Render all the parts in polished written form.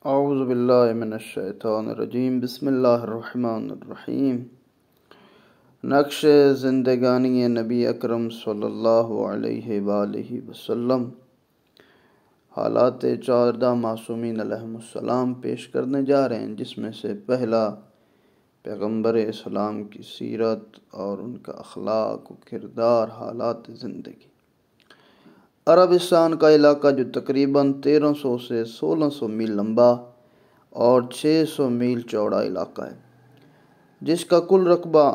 اعوذ باللہ من الشیطان الرجیم بسم اللہ الرحمن الرحیم۔ نقش زندگانی نبی اکرم صلی اللہ علیہ وآلہ وسلم، حالات 14 معصومین علیہم السلام پیش کرنے جا رہے ہیں، جس میں سے پہلا پیغمبر اسلام کی سیرت اور ان کا اخلاق و کردار، حالات زندگی۔ عربستان کا علاقہ جو تقریباً 1300 سے 1600 میل لمبا اور 600 میل چوڑا علاقہ ہے، جس کا کل رقبہ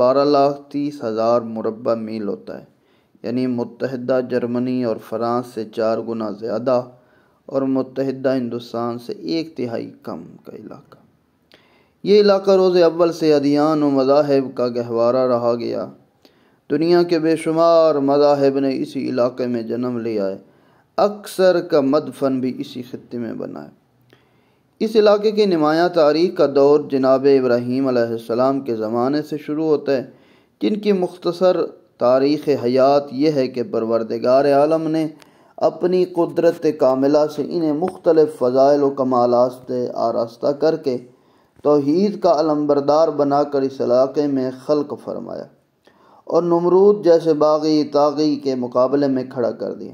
12,30,000 مربع میل ہوتا ہے، یعنی متحدہ جرمنی اور فرانس سے 4 گنا زیادہ اور متحدہ ہندوستان سے 1/3 کم کا علاقہ۔ یہ علاقہ روز اول سے ادیان و مذاہب کا گہوارہ رہا گیا۔ دنیا کے بے شمار مذاہب نے اسی علاقے میں جنم لیا ہے، اکثر کا مدفن بھی اسی خطے میں بنا ہے۔ اس علاقے کی نمایاں تاریخ کا دور جناب ابراہیم علیہ السلام کے زمانے سے شروع ہوتا ہے، جن کی مختصر تاریخ حیات یہ ہے کہ پروردگار عالم نے اپنی قدرت کاملہ سے انہیں مختلف فضائل و کمالات سے آراستہ کر کے توحید کا علمبردار بنا کر اس علاقے میں خلق فرمایا اور نمرود جیسے باغی طاغی کے مقابلے میں کھڑا کر دیا۔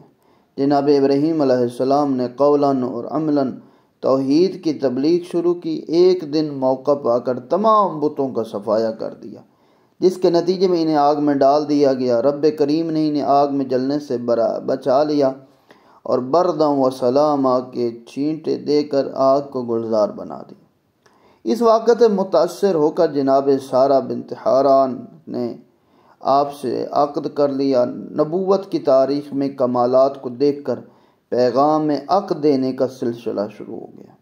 جناب ابراہیم علیہ السلام نے قولاً اور عملاً توحید کی تبلیغ شروع کی۔ ایک دن موقع پا کر تمام بتوں کا صفایا کر دیا، جس کے نتیجے میں انہیں آگ میں ڈال دیا گیا۔ رب کریم نے انہیں آگ میں جلنے سے بچا لیا اور بردم و سلاما کے چھینٹے دے کر آگ کو گلزار بنا دیا۔ اس واقعے سے متاثر ہو کر جناب سارہ بنت حاران نے آپ سے عقد کر لیا۔ نبوت کی تاریخ میں کمالات کو دیکھ کر پیغام عقد دینے کا سلسلہ شروع ہو گیا۔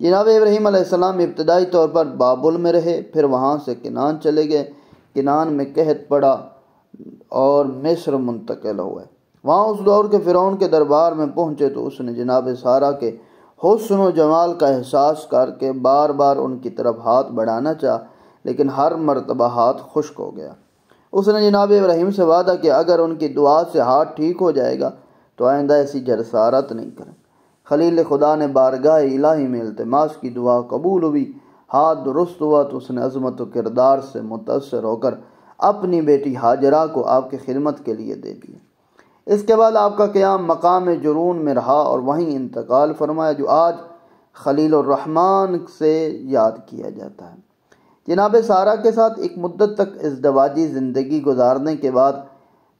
جناب ابراہیم علیہ السلام ابتدائی طور پر بابل میں رہے، پھر وہاں سے کنعان چلے گئے۔ کنعان میں قحط پڑا اور مصر منتقل ہوئے۔ وہاں اس دور کے فرعون کے دربار میں پہنچے تو اس نے جناب سارہ کے حسن و جمال کا احساس کر کے بار بار ان کی طرف ہاتھ بڑھانا چاہا، لیکن ہر مرتبہ ہاتھ خشک ہو گیا۔ اس نے جناب ابراہیم سے وعدہ کیا اگر ان کی دعا سے ہاتھ ٹھیک ہو جائے گا تو آئندہ ایسی جرثارت نہیں کریں۔ خلیل خدا نے بارگاہ الہی میں التماس کی، دعا قبول ہوئی، ہاتھ درست ہوا تو اس نے عظمت و کردار سے متاثر ہو کر اپنی بیٹی ہاجرہ کو آپ کی خدمت کے لیے دے دیا۔ اس کے بعد آپ کا قیام مقام جرون میں رہا اور وہیں انتقال فرمایا، جو آج خلیل الرحمن سے یاد کیا جاتا ہے۔ جناب سارہ کے ساتھ ایک مدت تک ازدواجی زندگی گزارنے کے بعد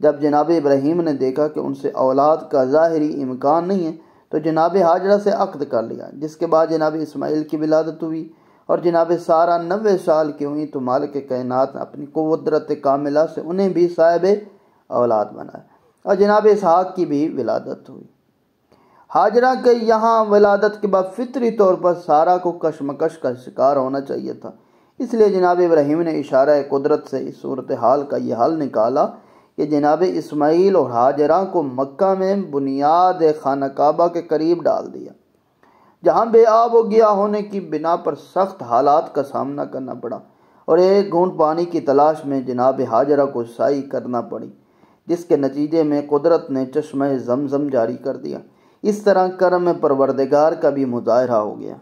جب جناب ابراہیم نے دیکھا کہ ان سے اولاد کا ظاہری امکان نہیں ہے تو جناب ہاجرہ سے عقد کر لیا، جس کے بعد جناب اسماعیل کی ولادت ہوئی اور جناب سارہ 90 سال کی ہوئی تو مالک کائنات نے اپنی قدرت کاملہ سے انہیں بھی صاحب اولاد بنایا اور جناب اسحاق کی بھی ولادت ہوئی۔ ہاجرہ کے یہاں ولادت کے بعد فطری طور پر سارہ کو کشمکش کا شکار ہونا چاہیے تھا، اس لیے جناب ابراہیم نے اشارہ قدرت سے اس صورتحال کا یہ حل نکالا کہ جناب اسماعیل اور ہاجرہ کو مکہ میں بنیاد خانہ کعبہ کے قریب ڈال دیا، جہاں بے آب و گیا ہونے کی بنا پر سخت حالات کا سامنا کرنا پڑا اور ایک گھونٹ پانی کی تلاش میں جناب ہاجرہ کو سعی کرنا پڑی، جس کے نتیجے میں قدرت نے چشمہ زمزم جاری کر دیا۔ اس طرح کرم پروردگار کا بھی مظاہرہ ہو گیا۔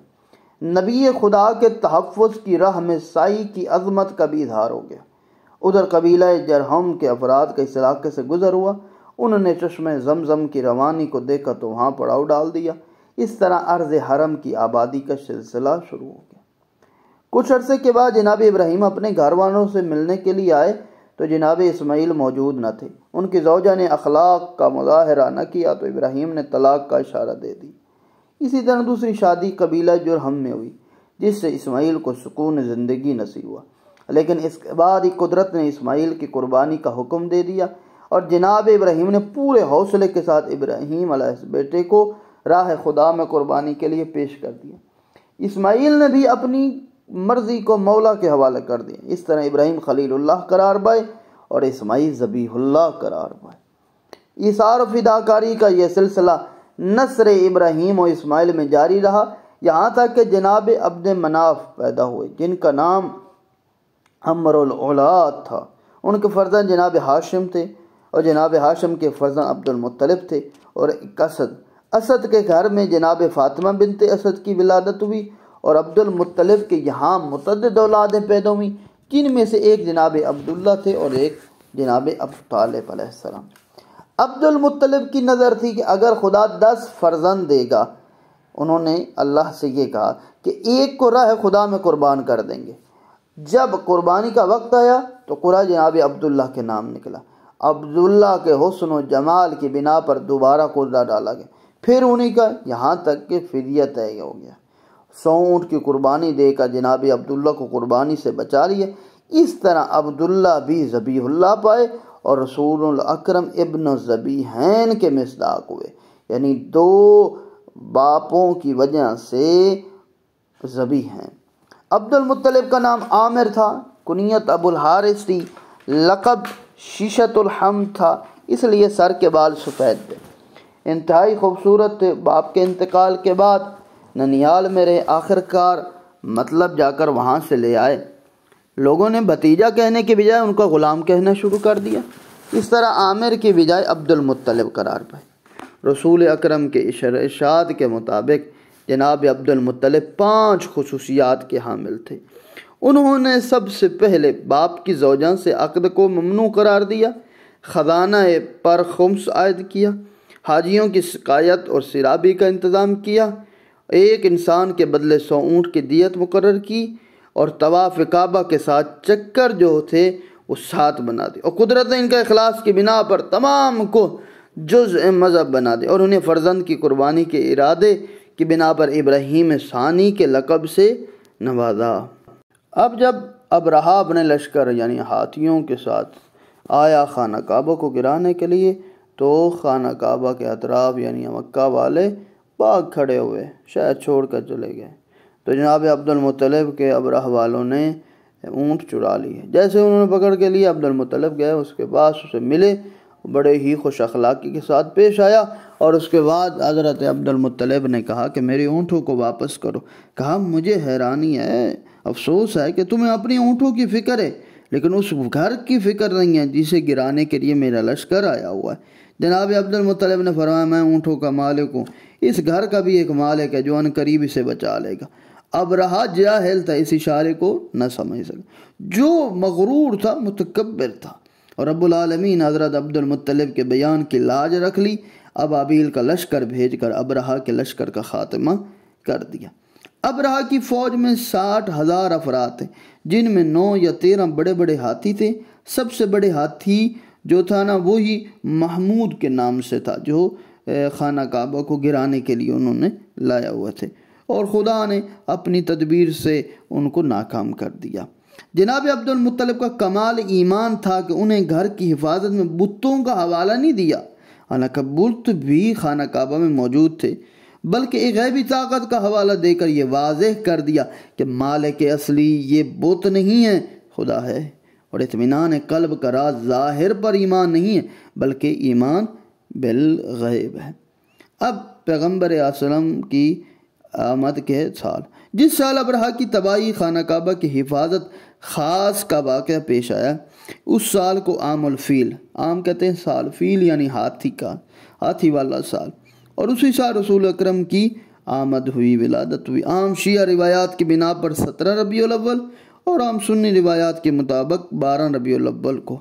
نبی خدا کے تحفظ کی راہ میں سعی کی عظمت کا بھی اظہار ہو گیا۔ ادھر قبیلہ جرہم کے افراد کا اس علاقے سے گزر ہوا، انہوں نے چشمہ زمزم کی روانی کو دیکھا تو وہاں پڑاؤ ڈال دیا۔ اس طرح عرض حرم کی آبادی کا سلسلہ شروع ہو گیا۔ کچھ عرصے کے بعد جناب ابراہیم اپنے گھر والوں سے ملنے کے لیے آئے تو جناب اسماعیل موجود نہ تھے۔ ان کی زوجہ نے اخلاق کا مظاہرہ نہ کیا تو ابراہیم نے طلاق کا اشارہ دے دی۔ اسی طرح دوسری شادی قبیلہ جرہم میں ہوئی، جس سے اسماعیل کو سکون زندگی نصیب ہوا، لیکن اس کے بعد ہی قدرت نے اسماعیل کی قربانی کا حکم دے دیا اور جناب ابراہیم نے پورے حوصلے کے ساتھ ابراہیم علیہ بیٹے کو راہ خدا میں قربانی کے لیے پیش کر دیا۔ اسماعیل نے بھی اپنی مرضی کو مولا کے حوالے کر دیا۔ اس طرح ابراہیم خلیل اللہ قرار پائے اور اسماعیل ذبیح اللہ قرار پائے۔ ایثار و فداکاری کا یہ سلسلہ نسر ابراہیم و اسماعیل میں جاری رہا، یہاں تک کہ جناب عبد مناف پیدا ہوئے، جن کا نام عمر الاولاد تھا۔ ان کے فرزند جناب ہاشم تھے اور جناب ہاشم کے فرزند عبد المطلب تھے اور ایک اسد اسد کے گھر میں جناب فاطمہ بنت اسد کی ولادت ہوئی اور عبد المطلب کے یہاں متعدد اولادیں پیدا ہوئیں، جن میں سے ایک جناب عبداللہ تھے اور ایک جناب ابو طالب علیہ السلام۔ عبد المطلب کی نظر تھی کہ اگر خدا 10 فرزند دے گا، انہوں نے اللہ سے یہ کہا کہ ایک کو راہ خدا میں قربان کر دیں گے۔ جب قربانی کا وقت آیا تو قرہ جناب عبداللہ کے نام نکلا۔ عبداللہ کے حسن و جمال کی بنا پر دوبارہ قرہ ڈالا گیا، پھر انہی کا، یہاں تک کہ فدیہ طے ہو گیا۔ 100 اونٹ کی قربانی دے کر جناب عبداللہ کو قربانی سے بچا لیا۔ اس طرح عبداللہ بھی ذبیح اللہ پائے اور رسول الاکرم ابن ذبیحین کے مصداق ہوئے، یعنی 2 باپوں کی وجہ سے ذبیح ہیں۔ عبد المطلب کا نام عامر تھا، کنیت ابو الحارث تھی، لقب شیشۃ الحمد تھا، اس لیے سر کے بال سفید تھے۔ انتہائی خوبصورت تھے۔ باپ کے انتقال کے بعد ننیال میں رہے، آخر کار مطلب جا کر وہاں سے لے آئے۔ لوگوں نے بھتیجا کہنے کے بجائے ان کا غلام کہنا شروع کر دیا۔ اس طرح عامر کی بجائے عبد المطلب قرار پائے۔ رسول اکرم کے ارشاد کے مطابق جناب عبد المطلب 5 خصوصیات کے حامل تھے۔ انہوں نے سب سے پہلے باپ کی زوجہ سے عقد کو ممنوع قرار دیا، خزانہ پر خمس عائد کیا، حاجیوں کی سقایت اور سرابی کا انتظام کیا، ایک انسان کے بدلے 100 اونٹ کی دیت مقرر کی، اور طواف کعبہ کے ساتھ چکر جو تھے وہ 7 بنا دی، اور قدرت ان کا اخلاص کی بنا پر تمام کو جزء مذہب بنا دے، اور انہیں فرزند کی قربانی کے ارادے کی بنا پر ابراہیم ثانی کے لقب سے نوازا۔ اب جب ابرہہ اپنے لشکر یعنی ہاتھیوں کے ساتھ آیا خانہ کعبہ کو گرانے کے لیے، تو خانہ کعبہ کے اطراف یعنی مکہ والے باغ کھڑے ہوئے، شہر چھوڑ کر چلے گئے۔ تو جناب عبد المطلب کے ابرہہ والوں نے اونٹ چرا لیے۔ جیسے انہوں نے پکڑ کے لیے، عبد المطلب گئے اس کے پاس، اسے ملے، بڑے ہی خوش اخلاقی کے ساتھ پیش آیا، اور اس کے بعد حضرت عبد المطلب نے کہا کہ میری اونٹوں کو واپس کرو۔ کہا مجھے حیرانی ہے، افسوس ہے کہ تمہیں اپنی اونٹوں کی فکر ہے، لیکن اس گھر کی فکر نہیں ہے جسے گرانے کے لیے میرا لشکر آیا ہوا ہے۔ جناب عبد المطلب نے فرمایا میں اونٹوں کا مالک ہوں، اس گھر کا بھی ایک مالک ہے جو ان قریب اسے بچا لے گا۔ ابرہہ جاہل تھا، اس اشارے کو نہ سمجھ سکا، جو مغرور تھا، متکبر تھا، اور رب العالمین حضرت عبد المطلب کے بیان کی لاج رکھ لی۔ ابابیل کا لشکر بھیج کر ابرہہ کے لشکر کا خاتمہ کر دیا۔ ابرہہ کی فوج میں 60,000 افراد تھے، جن میں 9 یا 13 بڑے بڑے ہاتھی تھے۔ سب سے بڑے ہاتھی جو تھا نا وہی محمود کے نام سے تھا، جو خانہ کعبہ کو گرانے کے لیے انہوں نے لایا ہوا تھے، اور خدا نے اپنی تدبیر سے ان کو ناکام کر دیا۔ جناب عبد المطلب کا کمال ایمان تھا کہ انہیں گھر کی حفاظت میں بتوں کا حوالہ نہیں دیا، حالانکہ بت بھی خانہ کعبہ میں موجود تھے، بلکہ ایک غیبی طاقت کا حوالہ دے کر یہ واضح کر دیا کہ مالک اصلی یہ بت نہیں ہے، خدا ہے، اور اطمینان قلب کا راز ظاہر پر ایمان نہیں ہے بلکہ ایمان بالغیب ہے۔ اب پیغمبر اعظم کی آمد کے سال، جس سال ابرہہ کی تباہی خانہ کعبہ کی حفاظت خاص کا واقعہ پیش آیا، اس سال کو عام الفیل، عام کہتے ہیں سال، فیل یعنی ہاتھی والا سال، اور اسی سال رسول اکرم کی آمد ہوئی، ولادت ہوئی۔ عام شیعہ روایات کی بنا پر 17 ربیع الاول اور عام سنی روایات کے مطابق 12 ربیع الاول کو۔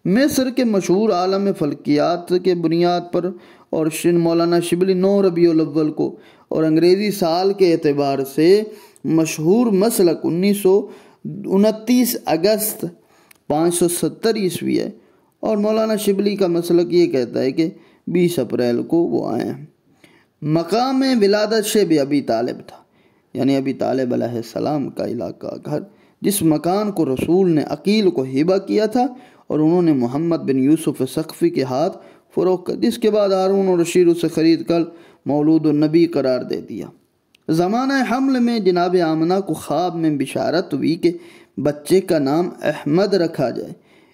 مصر کے مشہور عالم فلکیات کے بنیاد پر اور مولانا شبلی 9 ربیع الاول کو، اور انگریزی سال کے اعتبار سے مشہور مسلک 29 اگست 570 عیسوی ہے، اور مولانا شبلی کا مسلک یہ کہتا ہے کہ 20 اپریل کو وہ آئے ہیں۔ مقام ولادت شیب ابی طالب تھا، یعنی ابی طالب علیہ السلام کا علاقہ گھر، جس مکان کو رسول نے عقیل کو ہبہ کیا تھا، اور انہوں نے محمد بن یوسف ثقفی کے ہاتھ فروخت کر، جس کے بعد ہارون اور رشید اسے خرید کر مولود النبی قرار دے دیا۔ زمانہ حمل میں جناب آمنہ کو خواب میں بشارت ہوئی کہ بچے کا نام احمد رکھا جائے۔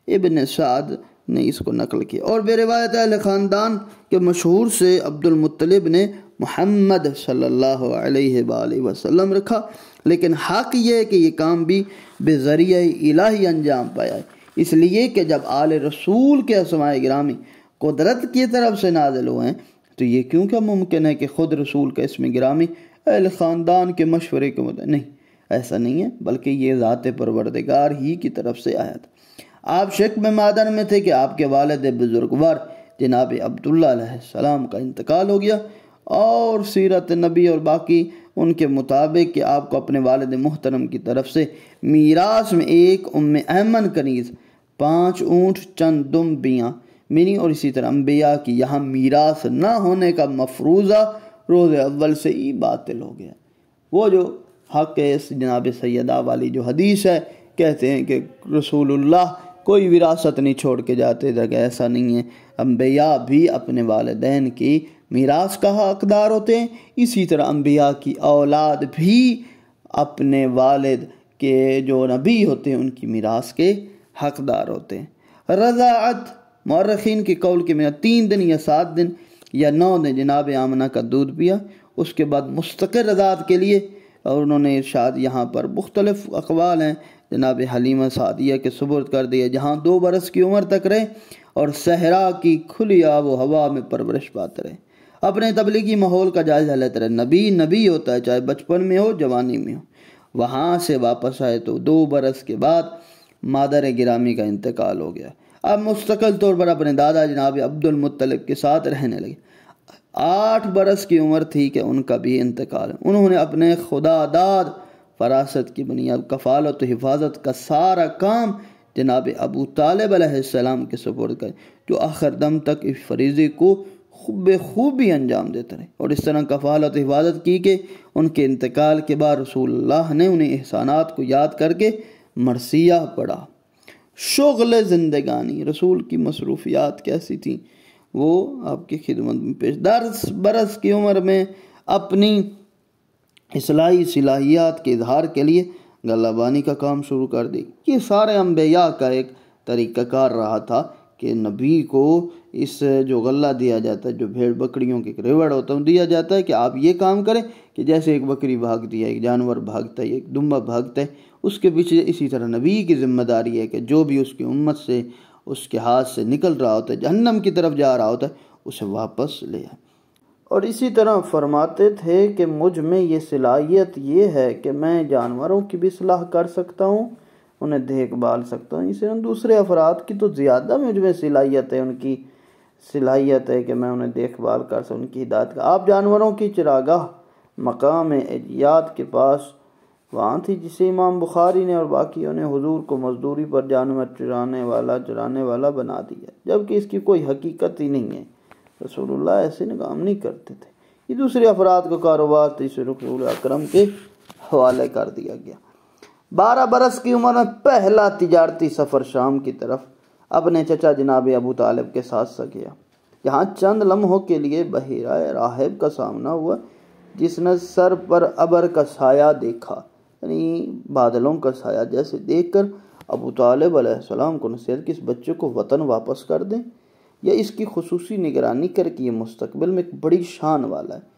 ابن سعد نے اس کو نقل کیا، اور بے روایت اہل خاندان کے مشہور سے عبد المطلب نے محمد صلی اللہ علیہ وآلہ وسلم رکھا، لیکن حق یہ ہے کہ یہ کام بھی بذریعہ الہی انجام پایا ہے، اس لیے کہ جب آل رسول کے اسماء گرامی قدرت کی طرف سے نازل ہوئے ہیں تو یہ کیوں کیا ممکن ہے کہ خود رسول کا اسم گرامی اہل خاندان کے مشورے کے مطابق؟ نہیں، ایسا نہیں ہے، بلکہ یہ ذات پروردگار ہی کی طرف سے آیا تھا۔ آپ شک میں مادر میں تھے کہ آپ کے والد بزرگوار جناب عبداللہ علیہ السلام کا انتقال ہو گیا، اور سیرت نبی اور باقی ان کے مطابق کہ آپ کو اپنے والد محترم کی طرف سے میراث میں ایک ایمن کنیز، 5 اونٹ، چند دم بیاں ملی، اور اسی طرح انبیاء کی یہاں میراث نہ ہونے کا مفروضہ روز اول سے ہی باطل ہو گیا۔ وہ جو حق ہے اس جناب سیدہ والی جو حدیث ہے، کہتے ہیں کہ رسول اللہ کوئی وراثت نہیں چھوڑ کے جاتے، جگہ ایسا نہیں ہے، انبیاء بھی اپنے والدین کی میراث کا حقدار ہوتے ہیں، اسی طرح انبیاء کی اولاد بھی اپنے والد کے جو نبی ہوتے ہیں ان کی میراث کے حقدار ہوتے ہیں۔ رضاعت مورخین کے قول کے میں 3 دن یا 7 دن یا 9 دن جناب آمنہ کا دودھ پیا، اس کے بعد مستقل رضاعت کے لیے، اور انہوں نے ارشاد یہاں پر مختلف اقوال ہیں، جناب حلیمہ سعدیہ کے سپرد کر دیا، جہاں 2 برس کی عمر تک رہے اور صحرا کی کھلی آب و ہوا میں پرورش پاتے رہے، اپنے تبلیغی ماحول کا جائزہ لیتے رہے۔ نبی ہوتا ہے، چاہے بچپن میں ہو جوانی میں ہو۔ وہاں سے واپس آئے تو 2 برس کے بعد مادر گرامی کا انتقال ہو گیا۔ اب مستقل طور پر اپنے دادا جناب عبد المطلب کے ساتھ رہنے لگے۔ 8 برس کی عمر تھی کہ ان کا بھی انتقال ہے۔ انہوں نے اپنے خدا داد فراست کی بنیاد کفالت و حفاظت کا سارا کام جناب ابو طالب علیہ السلام کے سپرد کر، جو آخر دم تک اس فریضے کو بخوبی انجام دیتے رہے، اور اس طرح کفالت و حفاظت کی کہ ان کے انتقال کے بعد رسول اللہ نے انہیں احسانات کو یاد کر کے مرثیہ پڑھا۔ شغل زندگانی، رسول کی مصروفیات کیسی تھیں وہ آپ کی خدمت میں پیش۔ 10 برس کی عمر میں اپنی اصلاحی صلاحیات کے اظہار کے لیے گلہ بانی کا کام شروع کر دی۔ یہ سارے انبیاء کا ایک طریقہ کار رہا تھا کہ نبی کو اس جو غلہ دیا جاتا ہے، جو بھیڑ بکریوں کے ریوڑ ہوتا ہے، دیا جاتا ہے کہ آپ یہ کام کریں کہ جیسے ایک بکری بھاگتی ہے، ایک جانور بھاگتا ہے، ایک دمبا بھاگتا ہے، اس کے پیچھے اسی طرح نبی کی ذمہ داری ہے کہ جو بھی اس کی امت سے اس کے ہاتھ سے نکل رہا ہوتا ہے، جہنم کی طرف جا رہا ہوتا ہے، اسے واپس لے آئے۔ اور اسی طرح فرماتے تھے کہ مجھ میں یہ صلاحیت یہ ہے کہ میں جانوروں کی بھی اصلاح کر سکتا ہوں، انہیں دیکھ بھال سکتا ہوں، اسی طرح دوسرے افراد کی تو زیادہ مجھ میں صلاحیت ہے، ان کی صلاحیت ہے کہ میں انہیں دیکھ بھال کر سکوں، ان کی ہدایت کا۔ آپ جانوروں کی چراگاہ مقام اجیاد کے پاس وہاں تھی، جسے امام بخاری نے اور باقیوں نے حضور کو مزدوری پر جانور چرانے والا بنا دیا، جبکہ اس کی کوئی حقیقت ہی نہیں ہے۔ رسول اللہ ایسے کام نہیں کرتے تھے، یہ دوسرے افراد کا کاروبار تھا، اسے رسول اکرم کے حوالے کر دیا گیا۔ 12 برس کی عمر میں پہلا تجارتی سفر شام کی طرف اپنے چچا جناب ابو طالب کے ساتھ گیا۔ یہاں چند لمحوں کے لیے بحیرہ راہب کا سامنا ہوا، جس نے سر پر ابر کا سایہ دیکھا، یعنی بادلوں کا سایہ جیسے دیکھ کر ابو طالب علیہ السلام کو نصیحت کہ اس بچے کو وطن واپس کر دیں، یا اس کی خصوصی نگرانی کر کے یہ مستقبل میں ایک بڑی شان والا ہے۔